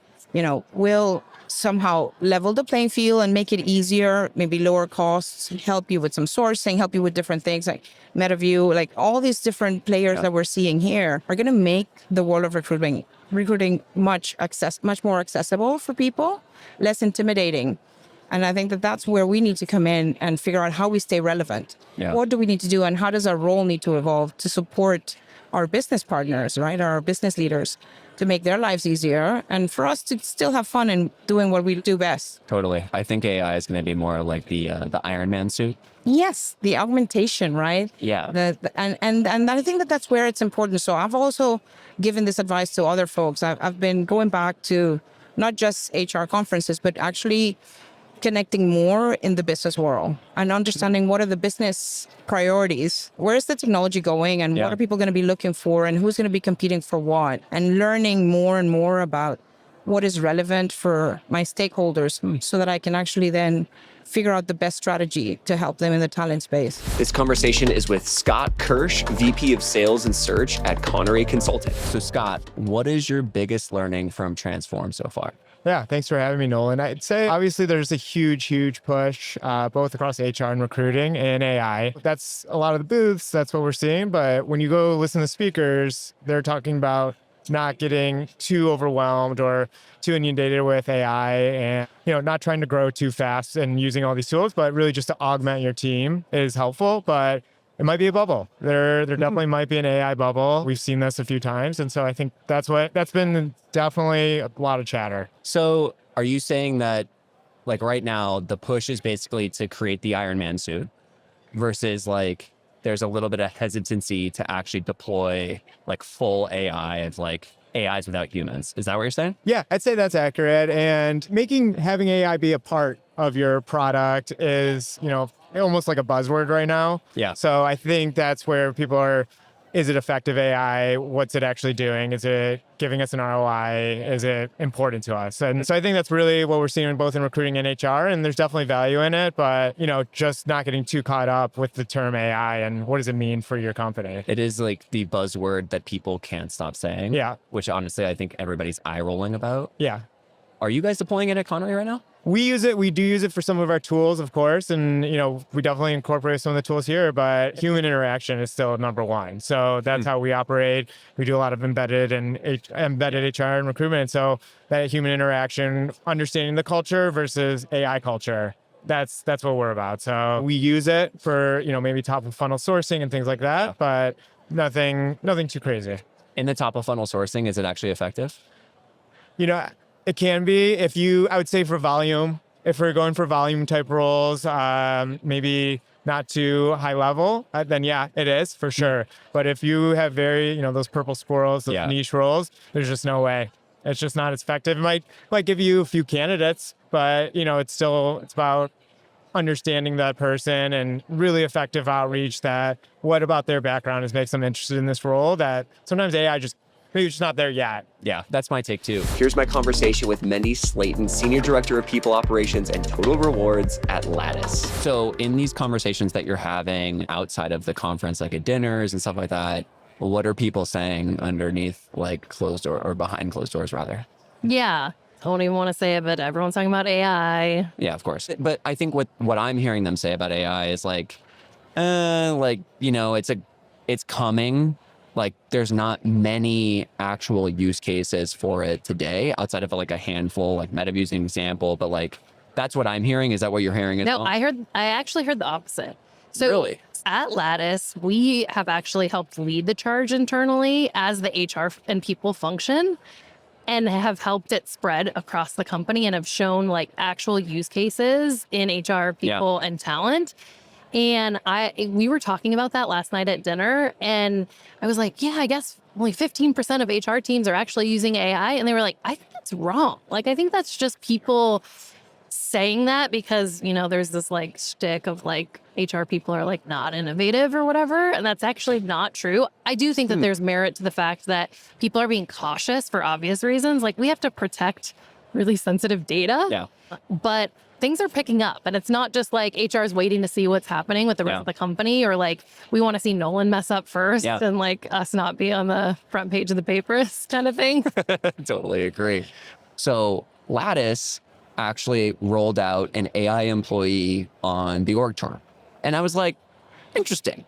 will somehow level the playing field and make it easier, maybe lower costs, help you with some sourcing, help you with different things like Metaview, like all these different players that we're seeing here are going to make the world of recruiting much more accessible for people, less intimidating. And I think that that's where we need to come in and figure out how we stay relevant. Yeah. What do we need to do, and how does our role need to evolve to support our business partners, right? Our business leaders, to make their lives easier and for us to still have fun in doing what we do best. Totally. I think AI is going to be more like the Iron Man suit. Yes, the augmentation, right? Yeah. And I think that that's where it's important. So I've also given this advice to other folks. I've been going back to not just HR conferences, but actually connecting more in the business world and understanding what are the business priorities, where is the technology going, and what are people going to be looking for, and who's going to be competing for what, and learning more and more about what is relevant for my stakeholders so that I can actually then figure out the best strategy to help them in the talent space. This conversation is with Scott Kirsch, VP of Sales and Search at Connery Consulting. So Scott, what is your biggest learning from Transform so far? Yeah, thanks for having me, Nolan. I'd say obviously there's a huge push both across HR and recruiting and AI. That's a lot of the booths. That's what we're seeing. But when you go listen to speakers, they're talking about not getting too overwhelmed or too inundated with AI and, not trying to grow too fast and using all these tools, but really just to augment your team is helpful. But it might be a bubble. There definitely might be an AI bubble. We've seen this a few times. And so I think that's been definitely a lot of chatter. So are you saying that like right now, the push is basically to create the Iron Man suit versus like there's a little bit of hesitancy to actually deploy like full AI of like AIs without humans. Is that what you're saying? Yeah, I'd say that's accurate. And having AI be a part of your product is, almost like a buzzword right now. Yeah. So I think that's where people are, is it effective AI? What's it actually doing? Is it giving us an ROI? Is it important to us? And so I think that's really what we're seeing both in recruiting and HR. And there's definitely value in it, but just not getting too caught up with the term AI and what does it mean for your company? It is like the buzzword that people can't stop saying. Yeah. Which honestly, I think everybody's eye rolling about. Yeah. Are you guys deploying it at Connery right now? We use it. We do use it for some of our tools, of course. And, we definitely incorporate some of the tools here, but human interaction is still number one. So that's how we operate. We do a lot of embedded HR and recruitment. So that human interaction, understanding the culture versus AI culture, that's what we're about. So we use it for, maybe top of funnel sourcing and things like that, but nothing too crazy. In the top of funnel sourcing, is it actually effective? It can be I would say for volume, if we're going for volume type roles, maybe not too high level, then yeah, it is for sure. But if you have very, those purple squirrels, those niche roles, there's just no way. It's just not as effective. It might give you a few candidates, but it's about understanding that person and really effective outreach that what about their background makes them interested in this role that sometimes AI maybe it's just not there yet. Yeah, that's my take too. Here's my conversation with Mendy Slayton, Senior Director of People Operations and Total Rewards at Lattice. So in these conversations that you're having outside of the conference, like at dinners and stuff like that, what are people saying underneath like closed door or behind closed doors rather? Yeah. I don't even want to say it, but everyone's talking about AI. Yeah, of course. But I think what I'm hearing them say about AI is it's coming. Like there's not many actual use cases for it today outside of like a handful, like Metaview's an example, but like that's what I'm hearing. Is that what you're hearing as well? I actually heard the opposite. So really? At Lattice, we have actually helped lead the charge internally as the HR and people function and have helped it spread across the company and have shown like actual use cases in HR, people and talent. And we were talking about that last night at dinner and I was like, yeah, I guess only 15% of HR teams are actually using AI. And they were like, I think that's wrong. Like, I think that's just people saying that because, there's this like shtick of like HR people are like not innovative or whatever. And that's actually not true. I do think that there's merit to the fact that people are being cautious for obvious reasons. Like we have to protect really sensitive data. Yeah. But things are picking up, and it's not just like HR is waiting to see what's happening with the rest of the company, or like we want to see Nolan mess up first and like us not be on the front page of the papers kind of thing. Totally agree. So Lattice actually rolled out an AI employee on the org chart. And I was like, interesting.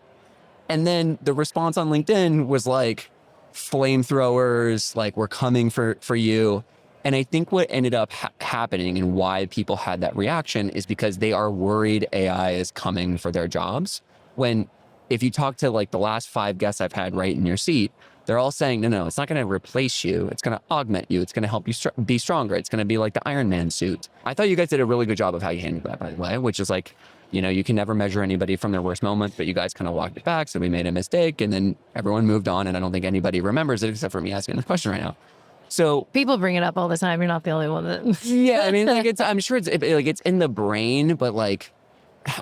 And then the response on LinkedIn was like, flamethrowers, like we're coming for you. And I think what ended up happening and why people had that reaction is because they are worried AI is coming for their jobs. When if you talk to like the last 5 guests I've had right in your seat, they're all saying, no, it's not going to replace you. It's going to augment you. It's going to help you be stronger. It's going to be like the Iron Man suit. I thought you guys did a really good job of how you handled that, by the way, which is like, you can never measure anybody from their worst moments, but you guys kind of walked it back. So we made a mistake and then everyone moved on. And I don't think anybody remembers it except for me asking the question right now. So people bring it up all the time. You're not the only one that. Yeah, I mean, like I'm sure it's in the brain, but like,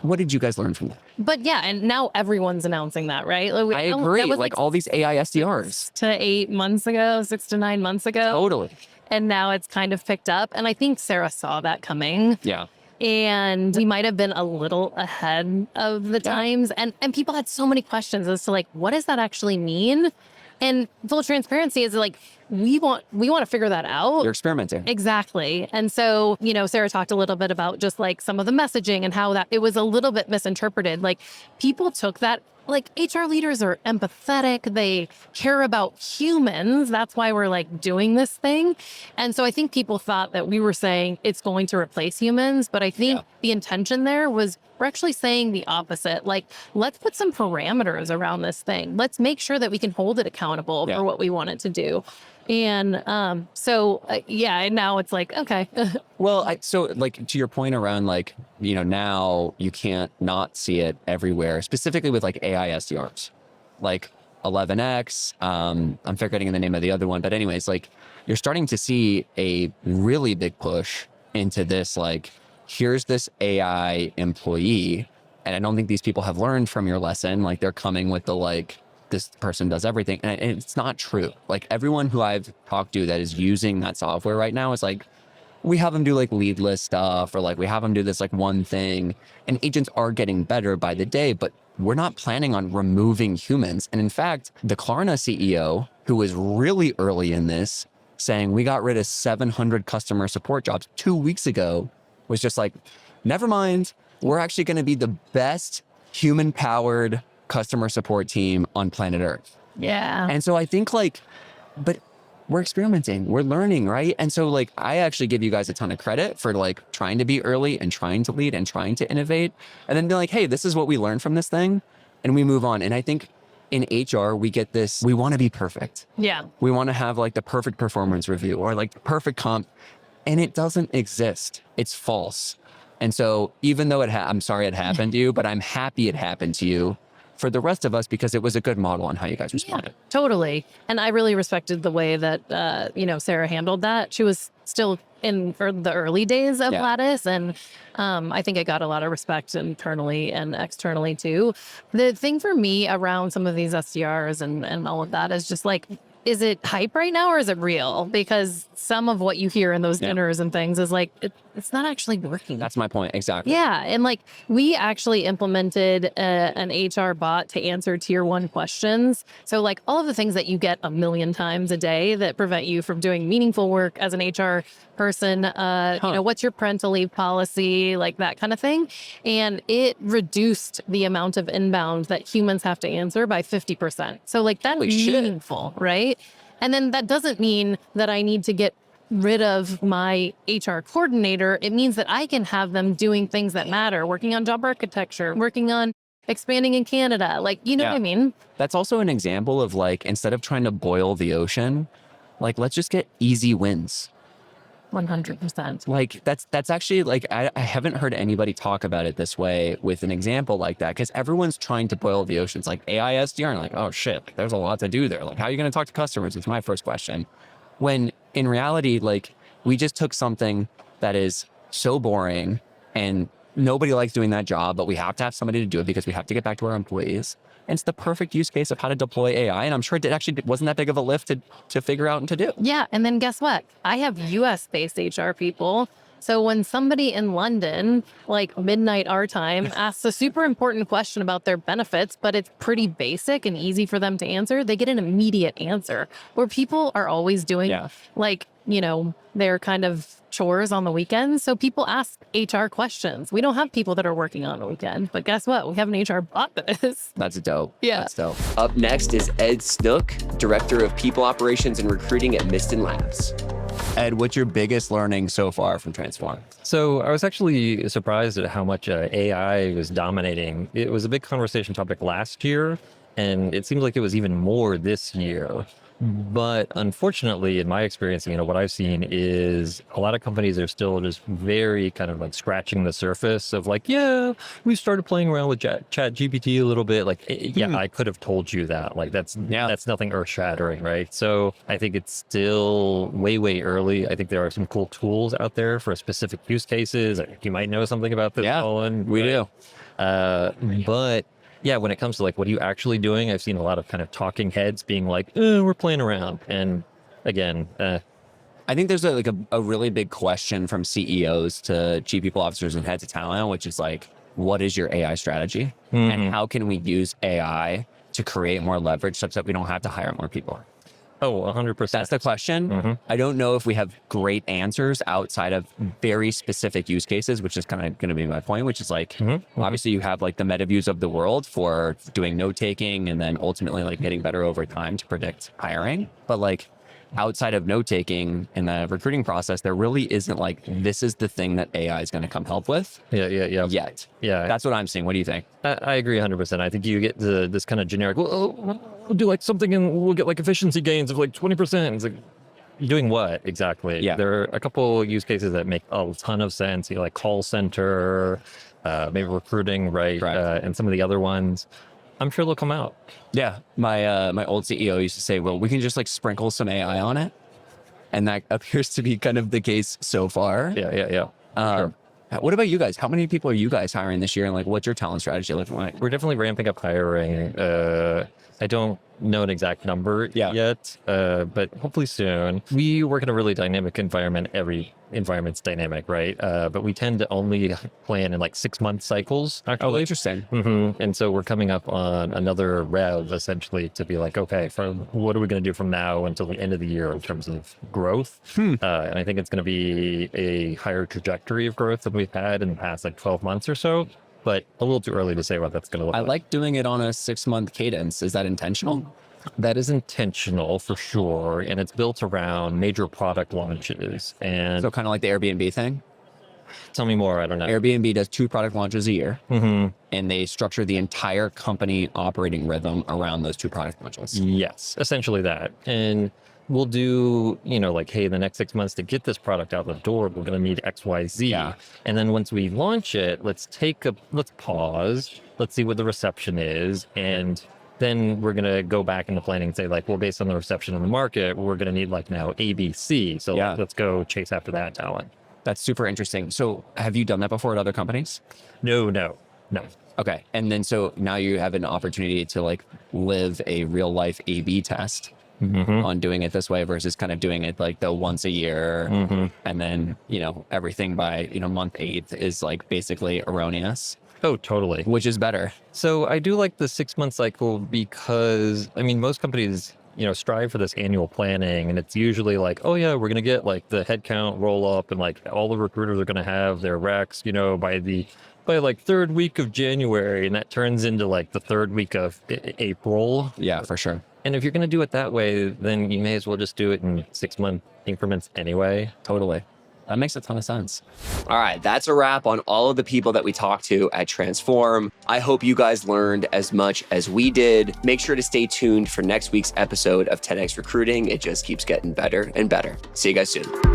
what did you guys learn from that? But yeah, and now everyone's announcing that, right? Like, I agree. Like all these AI SDRs. 6 to 8 months ago, 6 to 9 months ago. Totally. And now it's kind of picked up. And I think Sarah saw that coming. Yeah. And we might have been a little ahead of the times. And people had so many questions as to like, what does that actually mean? And full transparency is like, we want to figure that out. You're experimenting. Exactly. And so, Sarah talked a little bit about just like some of the messaging and how that it was a little bit misinterpreted. Like people took that, like HR leaders are empathetic. They care about humans. That's why we're like doing this thing. And so I think people thought that we were saying it's going to replace humans. But I think the intention there was we're actually saying the opposite. Like, let's put some parameters around this thing. Let's make sure that we can hold it accountable for what we want it to do. And and now it's like, okay. Well, so like to your point around like, now you can't not see it everywhere, specifically with like AI SDRs, like 11X. I'm forgetting the name of the other one, but anyways, like you're starting to see a really big push into this, like, here's this AI employee. And I don't think these people have learned from your lesson. Like they're coming with the like, this person does everything. And it's not true. Like everyone who I've talked to that is using that software right now is like, we have them do like lead list stuff, or like we have them do this like one thing, and agents are getting better by the day, but we're not planning on removing humans. And in fact, the Klarna CEO, who was really early in this, saying we got rid of 700 customer support jobs 2 weeks ago, was just like, never mind. We're actually going to be the best human powered customer support team on planet Earth. Yeah. And so I think like, but we're experimenting, we're learning, right? And so like, I actually give you guys a ton of credit for like trying to be early and trying to lead and trying to innovate, and then be like, hey, this is what we learned from this thing, and we move on. And I think in HR, we get this, we want to be perfect. Yeah. We want to have like the perfect performance review or like the perfect comp, and it doesn't exist. It's false. And so even though I'm sorry it happened to you, but I'm happy it happened to you for the rest of us, because it was a good model on how you guys responded. Yeah, totally. And I really respected the way that, Sarah handled that. She was still in the early days of Lattice. And I think it got a lot of respect internally and externally too. The thing for me around some of these SDRs and all of that is just like, is it hype right now or is it real? Because some of what you hear in those dinners and things is like, it's not actually working. That's my point. Exactly. Yeah. And like we actually implemented an HR bot to answer tier 1 questions. So like all of the things that you get a million times a day that prevent you from doing meaningful work as an HR person, what's your parental leave policy, like that kind of thing. And it reduced the amount of inbound that humans have to answer by 50%. So like that's meaningful, right? And then that doesn't mean that I need to get rid of my HR coordinator. It means that I can have them doing things that matter, working on job architecture, working on expanding in Canada. Like, what I mean? That's also an example of like, instead of trying to boil the ocean, like, let's just get easy wins. 100%. Like that's actually like, I haven't heard anybody talk about it this way with an example like that, because everyone's trying to boil the ocean. It's like AI SDR, and like, oh shit, there's a lot to do there. Like, how are you going to talk to customers? It's my first question. When in reality, like we just took something that is so boring and nobody likes doing that job, but we have to have somebody to do it because we have to get back to our employees. And it's the perfect use case of how to deploy AI. And I'm sure it actually wasn't that big of a lift to figure out and to do. Yeah. And then guess what? I have US based HR people. So when somebody in London, like midnight our time, asks a super important question about their benefits, but it's pretty basic and easy for them to answer, they get an immediate answer. Where people are always doing like, you know, their kind of chores on the weekends. So people ask HR questions. We don't have people that are working on the weekend, but guess what? We have an HR bot that is. That's dope. Yeah. That's dope. Up next is Ed Snook, Director of People Operations and Recruiting at Miston Labs. Ed, what's your biggest learning so far from Transform? So I was actually surprised at how much AI was dominating. It was a big conversation topic last year, and it seems like it was even more this year. But unfortunately, in my experience, you know, what I've seen is a lot of companies are still just very kind of like scratching the surface of like, yeah, we started playing around with Chat GPT a little bit. Like, yeah, I could have told you that. Like, that's nothing earth shattering, right? So I think it's still way early. I think there are some cool tools out there for specific use cases. You might know something about this, Nolan. We do. But yeah, when it comes to like, what are you actually doing? I've seen a lot of kind of talking heads being like, we're playing around. And again, I think there's a really big question from CEOs to chief people officers and heads of talent, which is like, what is your AI strategy? And how can we use AI to create more leverage such that we don't have to hire more people? Oh, 100%. That's the question. I don't know if we have great answers outside of very specific use cases, which is kind of going to be my point, which is like, obviously you have like the Metaviews of the world for doing note taking and then ultimately like getting better over time to predict hiring. But like outside of note taking in the recruiting process, there really isn't like, this is the thing that AI is going to come help with. Yet. Yeah. That's what I'm seeing. What do you think? I agree 100%. I think you get this kind of generic, we'll do like something and we'll get like efficiency gains of like 20%. It's like, doing what exactly? Yeah. There are a couple use cases that make a ton of sense. You know, like call center, maybe recruiting, right? And some of the other ones. I'm sure they'll come out. Yeah. My old CEO used to say, well, we can just like sprinkle some AI on it. And that appears to be kind of the case so far. Yeah. Sure. What about you guys? How many people are you guys hiring this year? And like, what's your talent strategy looking like? We're definitely ramping up hiring. I don't know an exact number yet, but hopefully soon. We work in a really dynamic environment. Every environment's dynamic, right? But we tend to only plan in like 6-month cycles. Actually. Oh, interesting. And so we're coming up on another rev essentially to be like, okay, what are we going to do from now until the end of the year in terms of growth? And I think it's going to be a higher trajectory of growth than we've had in the past like 12 months or so. But a little too early to say what that's going to look like. I like doing it on a 6-month cadence. Is that intentional? That is intentional for sure. And it's built around major product launches. And so kind of like the Airbnb thing? Tell me more. I don't know. Airbnb does 2 product launches a year. And they structure the entire company operating rhythm around those 2 product launches. Yes, essentially that. And we'll do, you know, like, hey, the next 6 months to get this product out the door, we're going to need X, Y, Z. Yeah. And then once we launch it, let's pause. Let's see what the reception is. And then we're going to go back into planning and say like, well, based on the reception in the market, we're going to need like now ABC. So let's go chase after that talent. That's super interesting. So have you done that before at other companies? No. Okay. And then so now you have an opportunity to like live a real life A/B test on doing it this way versus kind of doing it like the once a year. And then, you know, everything by, you know, month 8 is like basically erroneous. Oh, totally. Which is better. So I do like the 6-month cycle because, I mean, most companies, you know, strive for this annual planning. And it's usually like, oh yeah, we're going to get like the headcount roll up and like all the recruiters are going to have their recs, you know, by like 3rd week of January. And that turns into like the 3rd week of April. Yeah, for sure. And if you're going to do it that way, then you may as well just do it in 6-month increments anyway. Totally. That makes a ton of sense. All right, that's a wrap on all of the people that we talked to at Transform. I hope you guys learned as much as we did. Make sure to stay tuned for next week's episode of 10X Recruiting. It just keeps getting better and better. See you guys soon.